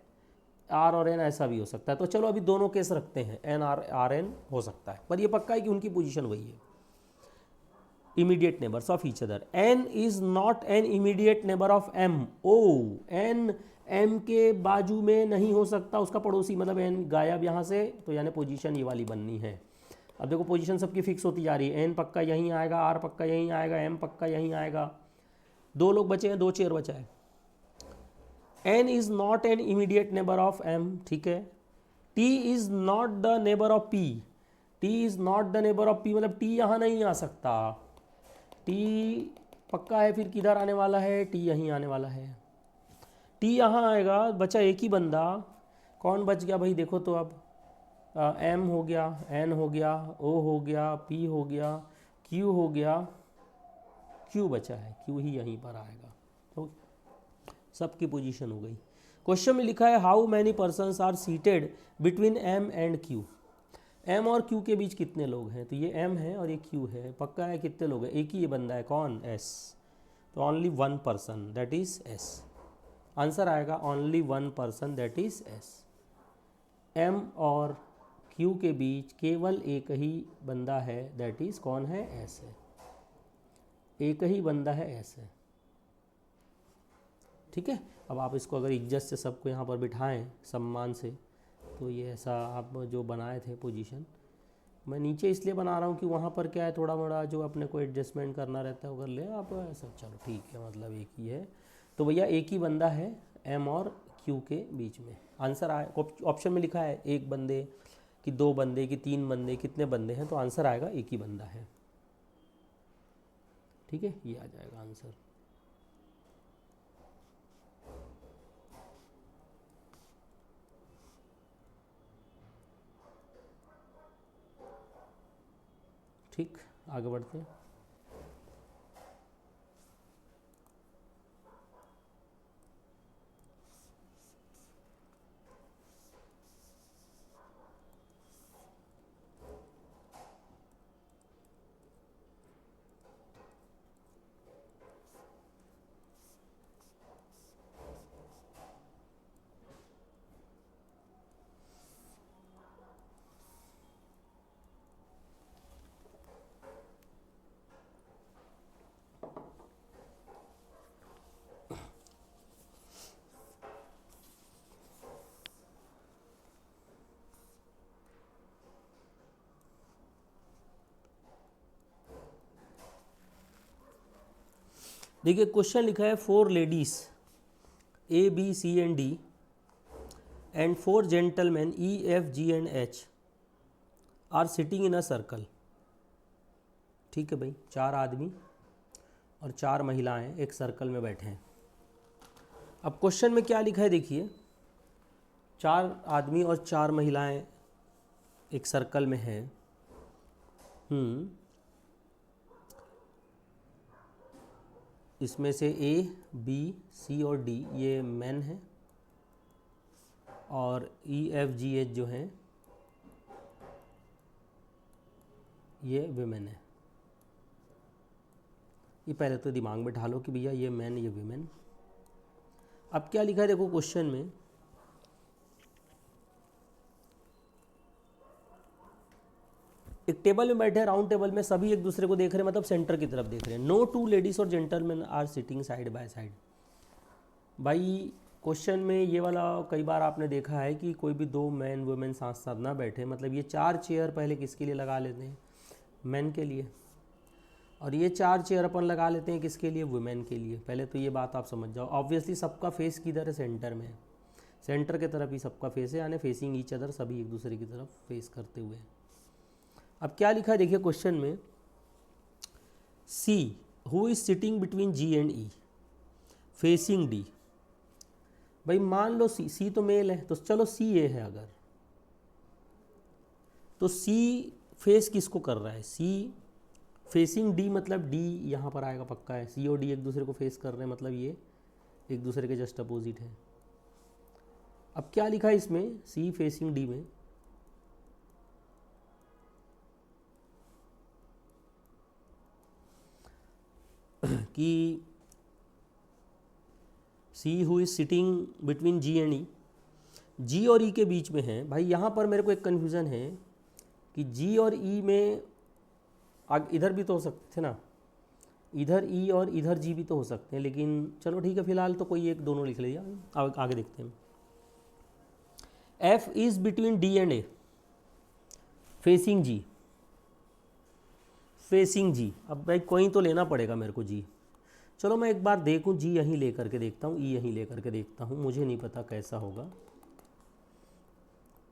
आर और एन ऐसा भी हो सकता है। तो चलो अभी दोनों केस रखते हैं, एन आर आर एन हो सकता है, पर ये पक्का है कि उनकी पोजीशन वही है, immediate neighbours of each other. N is not an immediate neighbour of M. Oh, N M के बाजू में नहीं हो सकता, उसका पड़ोसी, मतलब एन गायब यहाँ से, तो यानी पोजीशन ये वाली बननी है। अब देखो पोजीशन सबकी फिक्स होती जा रही है, एन पक्का यहीं आएगा, आर पक्का यहीं आएगा, एम पक्का यहीं आएगा। 2 लोग बचे हैं, 2 चेयर बचा है। N is not an immediate neighbour of M, ठीक है। T is not the neighbour of P. T is not the neighbour of P, मतलब टी यहाँ नहीं आ सकता। टी पक्का है, फिर किधर आने वाला है, टी यहीं आने वाला है। टी यहाँ आएगा, बचा एक ही बंदा, कौन बच गया भाई देखो तो। अब एम हो गया, एन हो गया, ओ हो गया, पी हो गया, क्यू हो गया, क्यू बचा है, क्यू ही यहीं पर आएगा। तो सबकी पोजीशन हो गई। क्वेश्चन में लिखा है how many persons are seated between M and Q. M और क्यू के बीच कितने लोग हैं, तो ये एम है और ये क्यू है, पक्का है कितने लोग हैं, एक ही ये बंदा है, कौन, एस। तो only 1 person, that is S. Answer आएगा only 1 person, that is S. M और क्यू के बीच केवल एक ही बंदा है, दैट इज कौन है, एस है। एक ही बंदा है, एस है, ठीक है। अब आप इसको अगर इज्जत से सबको यहाँ पर बिठाएं सम्मान से, तो ये ऐसा आप जो बनाए थे पोजीशन, मैं नीचे इसलिए बना रहा हूँ कि वहाँ पर क्या है, थोड़ा मोड़ा जो अपने को एडजस्टमेंट करना रहता है वो कर ले आप ऐसा। चलो ठीक है, मतलब एक ही है। तो भैया एक ही बंदा है एम और क्यू के बीच में। आंसर आए, ऑप्शन में लिखा है एक बंदे कि 2 बंदे कि 3 बंदे, कितने बंदे हैं, तो आंसर आएगा एक ही बंदा है, ठीक है, ये आ जाएगा आंसर। ठीक, आगे बढ़ते हैं। देखिए क्वेश्चन लिखा है 4 ladies A B C and D and 4 gentleman E F G and H are sitting in a circle. ठीक है भाई, 4 आदमी और 4 महिलाएं एक सर्कल में बैठे हैं। अब क्वेश्चन में क्या लिखा है देखिए, 4 आदमी और 4 महिलाएं एक सर्कल में हैं। इसमें से ए बी सी और डी ये मेन है और EFGH जो हैं ये विमेन है। ये पहले तो दिमाग में ढालो कि भैया ये मैन ये विमेन। अब क्या लिखा है देखो क्वेश्चन में, एक टेबल में बैठे, राउंड टेबल में सभी एक दूसरे को देख रहे हैं, मतलब सेंटर की तरफ देख रहे हैं। नो टू लेडीज और gentleman are sitting side by side. भाई क्वेश्चन में ये वाला कई बार आपने देखा है कि कोई भी दो मैन वुमेन साथ साथ ना बैठे, मतलब ये 4 चेयर पहले किसके लिए लगा लेते हैं, मैन के लिए, और ये 4 चेयर अपन लगा लेते हैं किसके लिए, वुमेन के लिए। पहले तो ये बात आप समझ जाओ। ऑब्वियसली सबका फेस किधर है, सेंटर में है, सेंटर की तरफ ही सबका फेस है, यानी फेसिंग ईच अदर, सभी एक दूसरे की तरफ फेस करते हुए। अब क्या लिखा है देखिए क्वेश्चन में, सी who is sitting between G and E facing D. भाई मान लो सी तो मेल है, तो चलो सी ए है अगर, तो सी फेस किसको कर रहा है, सी फेसिंग डी, मतलब डी यहाँ पर आएगा पक्का है। सी और डी एक दूसरे को फेस कर रहे हैं, मतलब ये एक दूसरे के जस्ट अपोजिट है। अब क्या लिखा है इसमें, सी फेसिंग डी में, कि C who is sitting between G and E, G और ई के बीच में है। भाई यहाँ पर मेरे को एक कन्फ्यूज़न है कि जी और ई में इधर भी तो हो सकते थे ना, इधर ई और इधर जी भी तो हो सकते हैं, लेकिन चलो ठीक है, फिलहाल तो कोई एक दोनों लिख लिया। आगे देखते हैं। F is between D and A facing G, facing G. अब भाई कोई तो लेना पड़ेगा मेरे को जी। चलो मैं एक बार देखूं, जी यहीं ले करके देखता हूँ, ई यहीं ले करके देखता हूँ, मुझे नहीं पता कैसा होगा।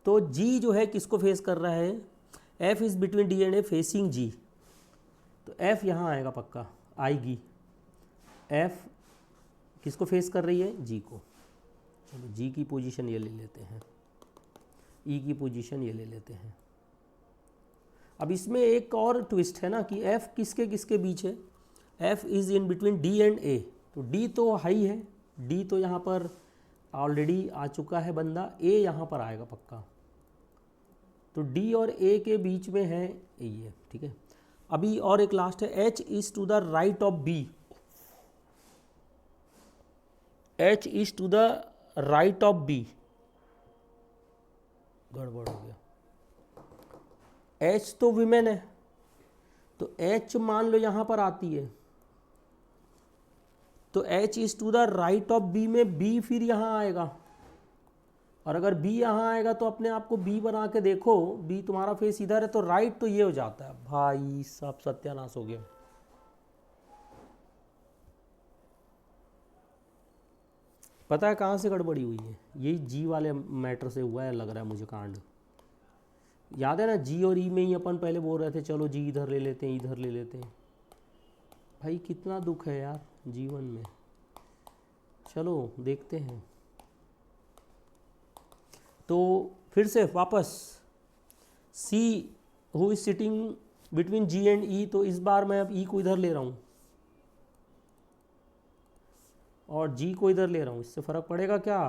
तो जी जो है किसको फेस कर रहा है, F is between D and A facing G, तो एफ यहाँ आएगा पक्का, आएगी। एफ किसको फेस कर रही है, जी को। चलो जी की पोजीशन ये ले लेते हैं, ई की पोजीशन ये ले लेते हैं। अब इसमें एक और ट्विस्ट है ना कि एफ किसके किसके बीच है, F is in between D and A, तो डी तो हाई है, डी तो यहाँ पर ऑलरेडी आ चुका है बंदा, ए यहाँ पर आएगा पक्का, तो डी और ए के बीच में है ये, ठीक है। अभी और एक लास्ट है, H is to the right of B, H is to the right of B, गड़बड़ हो गया। एच तो विमेन है, तो एच मान लो यहाँ पर आती है, तो H is to the right of B में बी फिर यहाँ आएगा, और अगर बी यहाँ आएगा तो अपने आप को बी बना के देखो, बी तुम्हारा फेस इधर है तो राइट तो ये हो जाता है। भाई सब सत्यानाश हो गया। पता है कहाँ से गड़बड़ी हुई है, यही जी वाले मैटर से हुआ है लग रहा है मुझे कांड। याद है ना, जी और ई में ही अपन पहले बोल रहे थे चलो जी इधर ले लेते हैं, इधर ले लेते हैं। भाई कितना दुख है यार जीवन में। चलो देखते हैं, तो फिर से वापस, C who is sitting between G and E, तो इस बार मैं अब ई को इधर ले रहा हूँ और जी को इधर ले रहा हूँ, इससे फ़र्क पड़ेगा क्या।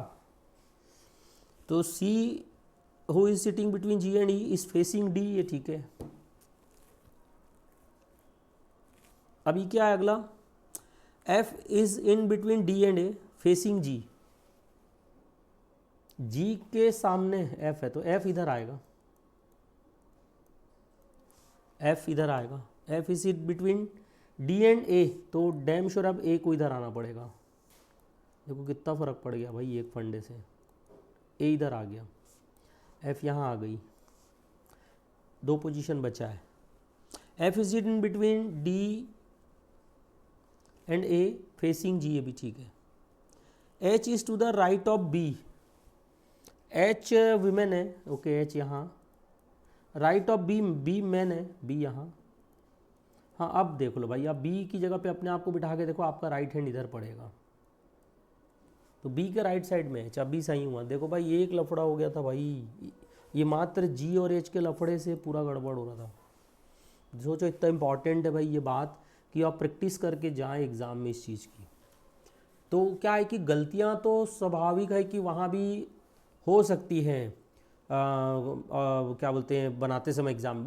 तो C who is sitting between G and E is facing D, ये ठीक है। अभी क्या है अगला, F is in between D and A facing G, G के सामने एफ है तो एफ इधर आएगा, एफ इधर आएगा। F is it between D and A, तो डैम श्योर अब ए को इधर आना पड़ेगा। देखो कितना फ़र्क पड़ गया भाई एक फंडे से, ए इधर आ गया, एफ यहाँ आ गई, 2 पोजीशन बचा है। F is it in between D and A facing G, ये भी ठीक है। H is to the right of B, H women है, ओके एच यहाँ, right of B, B man है, बी यहाँ। हाँ अब देख लो भाई, अब बी की जगह पे अपने आप को बिठा के देखो, आपका राइट हैंड इधर पड़ेगा, तो बी के राइट साइड में एच, अभी सही हुआ। देखो भाई ये एक लफड़ा हो गया था भाई, ये मात्र जी और एच के लफड़े से पूरा गड़बड़ हो रहा था। सोचो इतना इंपॉर्टेंट है भाई ये बात कि आप प्रैक्टिस करके जाएं एग्ज़ाम में इस चीज़ की। तो क्या है कि गलतियां तो स्वाभाविक है कि वहाँ भी हो सकती हैं क्या बोलते हैं बनाते समय एग्जाम।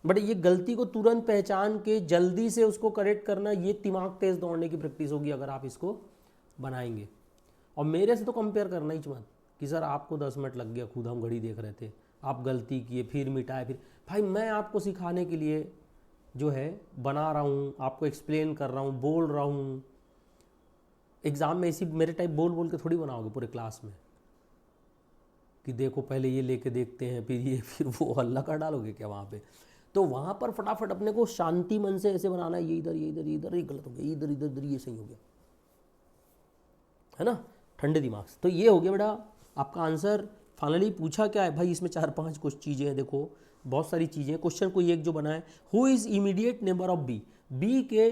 बट ये गलती को तुरंत पहचान के जल्दी से उसको करेक्ट करना, ये दिमाग तेज दौड़ने की प्रैक्टिस होगी अगर आप इसको बनाएंगे। और मेरे से तो कंपेयर करना ही मत कि सर आपको 10 मिनट लग गया, खुद हम घड़ी देख रहे थे, आप गलती किए फिर मिटाए, फिर भाई मैं आपको सिखाने के लिए जो है बना रहा हूँ, आपको एक्सप्लेन कर रहा हूँ, बोल रहा हूँ। एग्ज़ाम में इसी मेरे टाइप बोल बोल के थोड़ी बनाओगे पूरे क्लास में कि देखो पहले ये लेके देखते हैं फिर ये फिर वो हल्ला कर डालोगे क्या वहाँ पे। तो वहाँ पर फटाफट अपने को शांति मन से ऐसे बनाना है, ये इधर ये इधर ये इधर, ये गलत हो गया, इधर इधर इधर ये सही हो गया, है ना, ठंडे दिमाग से। तो ये हो गया बेटा आपका आंसर। फाइनली पूछा क्या है भाई, इसमें 4-5 कुछ चीज़ें हैं, देखो बहुत सारी चीज़ें। क्वेश्चन कोई एक जो बना है, who is immediate neighbour of B, B के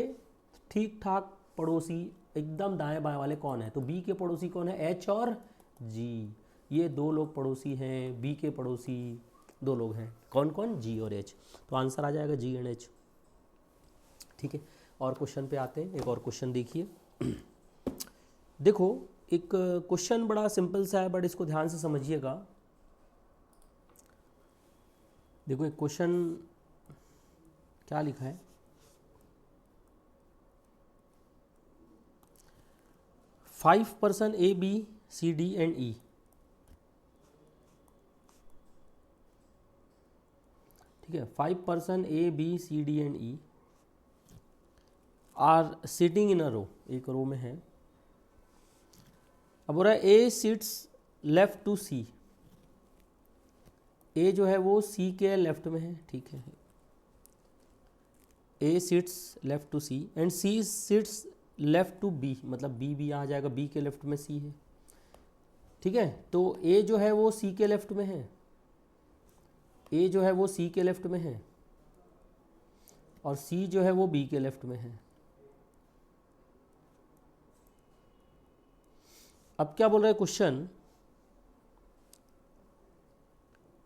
ठीक ठाक पड़ोसी एकदम दाएं बाएं वाले कौन है। तो बी के पड़ोसी कौन है, एच और जी, ये 2 लोग पड़ोसी हैं, बी के पड़ोसी 2 लोग हैं, कौन कौन, जी और एच। तो आंसर आ जाएगा जी एंड एच। ठीक है, और क्वेश्चन पे आते हैं। एक और क्वेश्चन देखिए। देखो एक क्वेश्चन बड़ा सिंपल सा है बट इसको ध्यान से समझिएगा। देखो एक क्वेश्चन क्या लिखा है, 5 person A B C D and E. ठीक है, 5 person A B C D and E are sitting in a row, एक रो में है। अब बोल रहा है A sits left to C, A जो है वो सी के लेफ्ट में है। ठीक है, A sits left to C and C sits left to B, मतलब बी भी आ जाएगा, बी के लेफ्ट में सी है। ठीक है, तो ए जो है वो सी के लेफ्ट में है, ए जो है वो सी के लेफ्ट में है और सी जो है वो बी के लेफ्ट में है। अब क्या बोल रहा है question,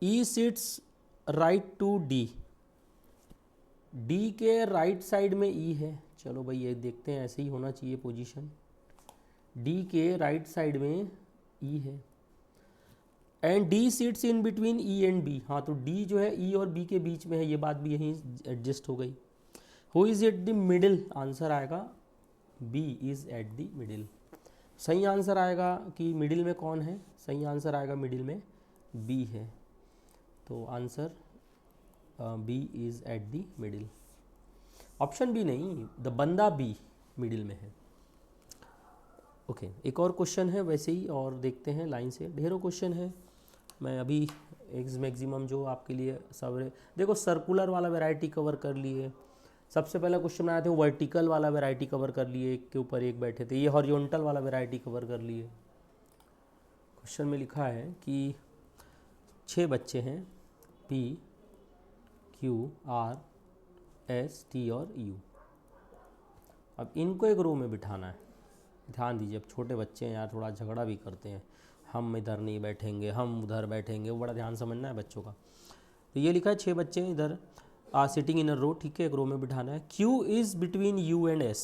E sits right to D, D के राइट साइड में ई है। चलो भाई ये देखते हैं, ऐसे ही होना चाहिए पोजीशन, डी के राइट साइड में ई है and D seats in between E and B. हाँ, तो डी जो है ई और बी के बीच में है, ये बात भी यहीं एडजस्ट हो गई। Who is at the middle, answer आएगा B is at the middle. सही आंसर आएगा कि मिडिल में कौन है, सही आंसर आएगा मिडिल में बी है। तो answer B is at the middle, option B नहीं, द बंदा बी मिडिल में है। ओके, एक और क्वेश्चन है वैसे ही, और देखते हैं लाइन से, ढेरों क्वेश्चन है। मैं अभी मैक्सिमम जो आपके लिए सब, देखो सर्कुलर वाला वैरायटी कवर कर लिए, सबसे पहला क्वेश्चन बनाए थे वो वर्टिकल वाला वैरायटी कवर कर लिए, एक के ऊपर एक बैठे थे, ये हॉरिजॉन्टल वाला वैरायटी कवर कर लिए। क्वेश्चन में लिखा है कि 6 बच्चे हैं, P Q R S T और यू। अब इनको एक रो में बिठाना है। ध्यान दीजिए, अब छोटे बच्चे हैं यार, थोड़ा झगड़ा भी करते हैं, हम इधर नहीं बैठेंगे, हम उधर बैठेंगे, वो बड़ा ध्यान समझना है बच्चों का। तो ये लिखा है 6 बच्चे हैं इधर, सिटिंग इन अ रो। ठीक है, एक रो में बिठाना है। Q is between U and S,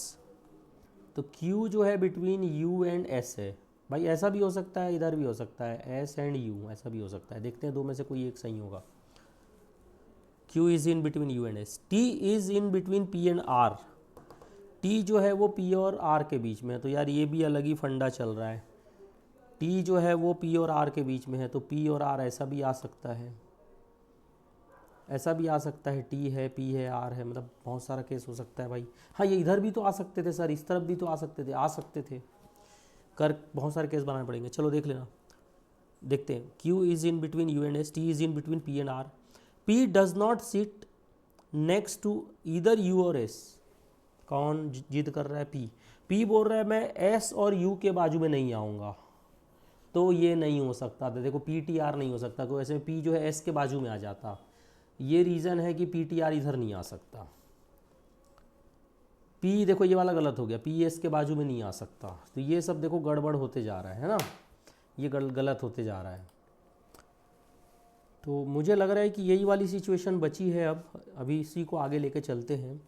तो Q जो है बिटवीन U एंड S है। भाई ऐसा भी हो सकता है, इधर भी हो सकता है, S एंड U, ऐसा भी हो सकता है। देखते हैं दो में से कोई एक सही होगा। Q is in between U and S। T is in between P and R, T जो है वो P और R के बीच में है। तो यार ये भी अलग ही फंडा चल रहा है, T जो है वो P और R के बीच में है, तो P और R ऐसा भी आ सकता है, ऐसा भी आ सकता है, T है, P है, R है, मतलब बहुत सारा केस हो सकता है भाई। हाँ, ये इधर भी तो आ सकते थे सर, इस तरफ भी तो आ सकते थे, कर बहुत सारे केस बनाने पड़ेंगे। चलो देख लेना, देखते हैं। Q is in between U and S, T is in between P and R, P does not sit next to either U और S। कौन जिद कर रहा है, P बोल रहा है मैं S और U के बाजू में नहीं आऊँगा, तो ये नहीं हो सकता था। देखो PTR नहीं हो सकता, तो ऐसे में P जो है S के बाजू में आ जाता, ये रीज़न है कि PTR इधर नहीं आ सकता। P देखो ये वाला गलत हो गया, P S के बाजू में नहीं आ सकता। तो ये सब देखो गड़बड़ होते जा रहा है ना, ये गलत होते जा रहा है। तो मुझे लग रहा है कि यही वाली सिचुएशन बची है। अब अभी इसी को आगे लेके चलते हैं।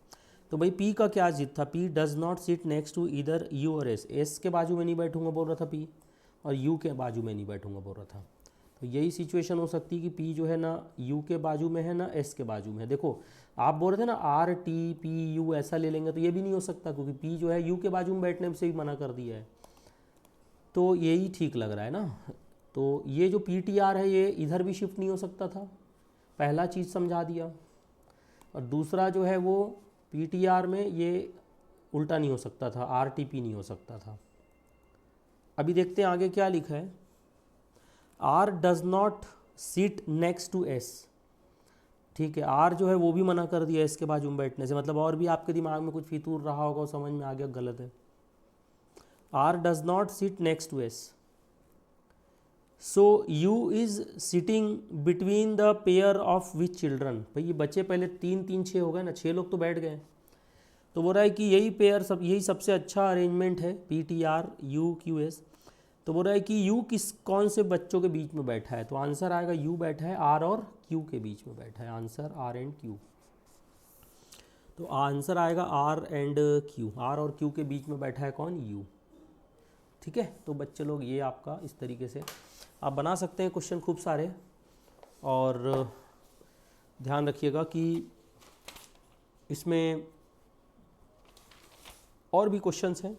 तो भाई P का क्या जिद था, P does not sit next to either U और S, S के बाजू में नहीं बैठूंगा बोल रहा था P, और U के बाजू में नहीं बैठूंगा बोल रहा था। तो यही सिचुएशन हो सकती है कि P जो है ना U के बाजू में है ना S के बाजू में है। देखो आप बोल रहे थे ना RTPU ऐसा ले लेंगे, तो ये भी नहीं हो सकता क्योंकि P जो है U के बाजू में बैठने से भी मना कर दिया है, तो यही ठीक लग रहा है ना। तो ये जो PTR है ये इधर भी शिफ्ट नहीं हो सकता था, पहला चीज़ समझा दिया। और दूसरा जो है वो PTR में ये उल्टा नहीं हो सकता था, RTP नहीं हो सकता था। अभी देखते हैं आगे क्या लिखा है। R does not sit next to S। ठीक है, R जो है वो भी मना कर दिया S के बाजू में बैठने से, मतलब और भी आपके दिमाग में कुछ फितूर रहा होगा, समझ में आ गया गलत है। R does not sit next to S, so U is sitting between the pair of which children. भाई ये बच्चे पहले 3 3 6 हो गए ना, 6 लोग तो बैठ गए। तो बोल रहा है कि यही पेयर यही सबसे अच्छा अरेंजमेंट है PTR U Q S। तो बोल रहा है कि U कौन से बच्चों के बीच में बैठा है, तो आंसर आएगा U बैठा है R और Q के बीच में बैठा है, आंसर R एंड Q। तो आंसर आएगा R एंड Q, R और Q के बीच में बैठा है कौन, U। ठीक है, तो बच्चे लोग ये आपका इस तरीके से आप बना सकते हैं क्वेश्चन खूब सारे। और ध्यान रखिएगा कि इसमें और भी क्वेश्चंस हैं,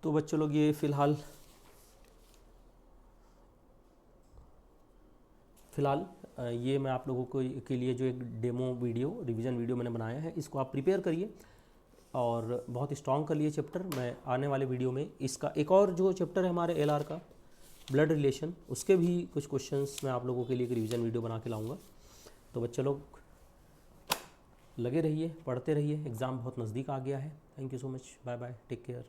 तो बच्चे लोग ये फ़िलहाल ये मैं आप लोगों को के लिए जो एक डेमो वीडियो रिवीजन वीडियो मैंने बनाया है, इसको आप प्रिपेयर करिए और बहुत स्ट्रॉन्ग कर लिए चैप्टर। मैं आने वाले वीडियो में इसका एक और जो चैप्टर है हमारे LR का ब्लड रिलेशन, उसके भी कुछ क्वेश्चंस मैं आप लोगों के लिए एक रिवीजन वीडियो बना के लाऊंगा। तो बच्चे लोग लगे रहिए, पढ़ते रहिए, एग्ज़ाम बहुत नज़दीक आ गया है। Thank you so much, bye bye, take care.